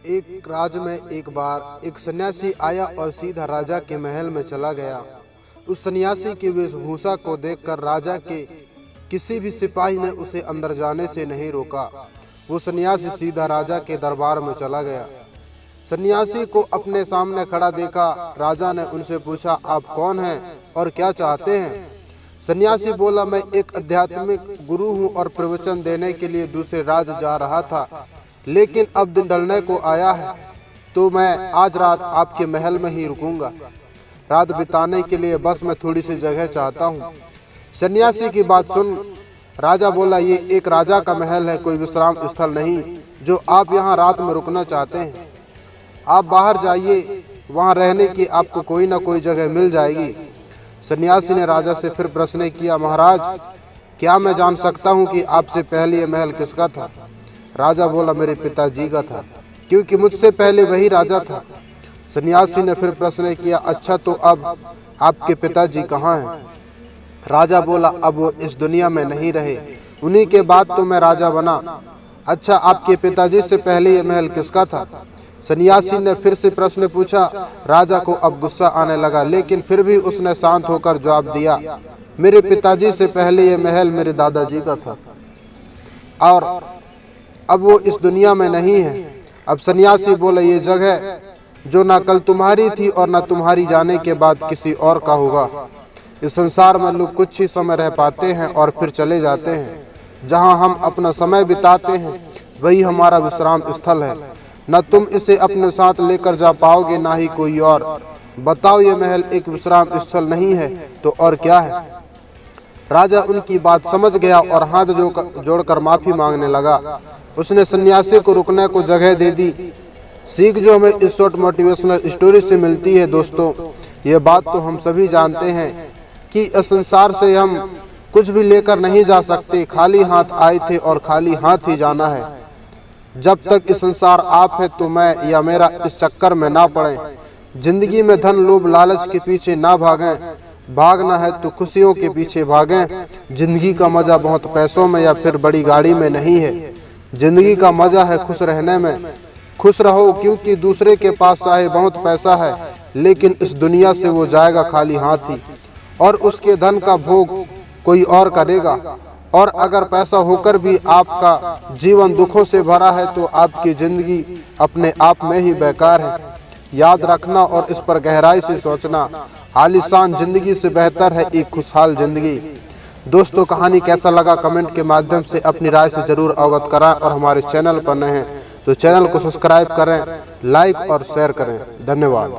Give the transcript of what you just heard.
एक राज्य में एक बार एक सन्यासी आया और सीधा राजा के महल में चला गया। उस सन्यासी की वेशभूषा को देखकर राजा के किसी भी सिपाही ने उसे अंदर जाने से नहीं रोका। वो सन्यासी सीधा राजा के दरबार में चला गया। सन्यासी को अपने सामने खड़ा देखा। राजा ने उनसे पूछा, आप कौन हैं और क्या चाहते हैं? सन्यासी बोला, मैं एक आध्यात्मिक गुरु हूँ और प्रवचन देने के लिए दूसरे राज्य जा रहा था, लेकिन अब दिन ढलने को आया है तो मैं आज रात आपके महल में ही रुकूंगा। रात बिताने के लिए बस मैं थोड़ी सी जगह चाहता हूँ। सन्यासी की बात सुन राजा बोला, ये एक राजा का महल है, कोई विश्राम स्थल नहीं जो आप यहाँ रात में रुकना चाहते हैं। आप बाहर जाइए, वहाँ रहने की आपको कोई ना कोई जगह मिल जाएगी। सन्यासी ने राजा से फिर प्रश्न किया, महाराज क्या मैं जान सकता हूँ कि आपसे पहले ये महल किसका था? राजा बोला, मेरे पिताजी का था, क्योंकि मुझसे पहले वही राजा था। सन्यासी ने फिर प्रश्न किया, अच्छा तो अब आपके पिताजी कहाँ हैं? राजा बोला, अब वो इस दुनिया में नहीं रहे, उन्हीं के बाद तो मैं राजा बना। अच्छा, आपके पिताजी से पहले ये महल किसका था? सन्यासी ने फिर से प्रश्न पूछा। राजा को अब गुस्सा आने लगा, लेकिन फिर भी उसने शांत होकर जवाब दिया, मेरे पिताजी से पहले ये महल मेरे दादाजी का था और अब वो इस दुनिया में नहीं है। अब सन्यासी बोले, ये जगह जो ना कल तुम्हारी थी और ना तुम्हारी जाने के बाद किसी और का होगा। इस संसार में लोग कुछ ही समय रह पाते हैं और फिर चले जाते हैं। जहाँ हम अपना समय बिताते हैं वही हमारा विश्राम स्थल है। न तुम इसे अपने साथ लेकर जा पाओगे, ना ही कोई और। बताओ, ये महल एक विश्राम स्थल नहीं है तो और क्या है? राजा उनकी बात समझ गया और हाथ जोड़कर माफी मांगने लगा। उसने सन्यासी को रुकने को जगह दे दी। सीख जो हमें इस शॉर्ट मोटिवेशनल स्टोरी से मिलती है दोस्तों, ये बात तो हम सभी जानते हैं कि इस संसार से हम कुछ भी लेकर नहीं जा सकते। खाली हाथ आए थे और खाली हाथ ही जाना है। जब तक इस संसार आप है तो मैं या मेरा इस चक्कर में ना पड़े। जिंदगी में धन लोभ लालच के पीछे ना भागें, भागना है तो खुशियों के पीछे भागें। जिंदगी का मजा बहुत पैसों में या फिर बड़ी गाड़ी में नहीं है। जिंदगी का मजा है खुश रहने में। खुश रहो, क्योंकि दूसरे के पास चाहे बहुत पैसा है, लेकिन इस दुनिया से वो जाएगा खाली हाथ ही, और उसके धन का भोग कोई और करेगा। और अगर पैसा होकर भी आपका जीवन दुखों से भरा है तो आपकी जिंदगी अपने आप में ही बेकार है। याद रखना और इस पर गहराई से सोचना, आलीशान जिंदगी से बेहतर है एक खुशहाल जिंदगी। दोस्तों, कहानी कैसा लगा कमेंट के माध्यम से अपनी राय से जरूर अवगत कराएं और हमारे चैनल पर नए हैं तो चैनल को सब्सक्राइब करें, लाइक और शेयर करें। धन्यवाद।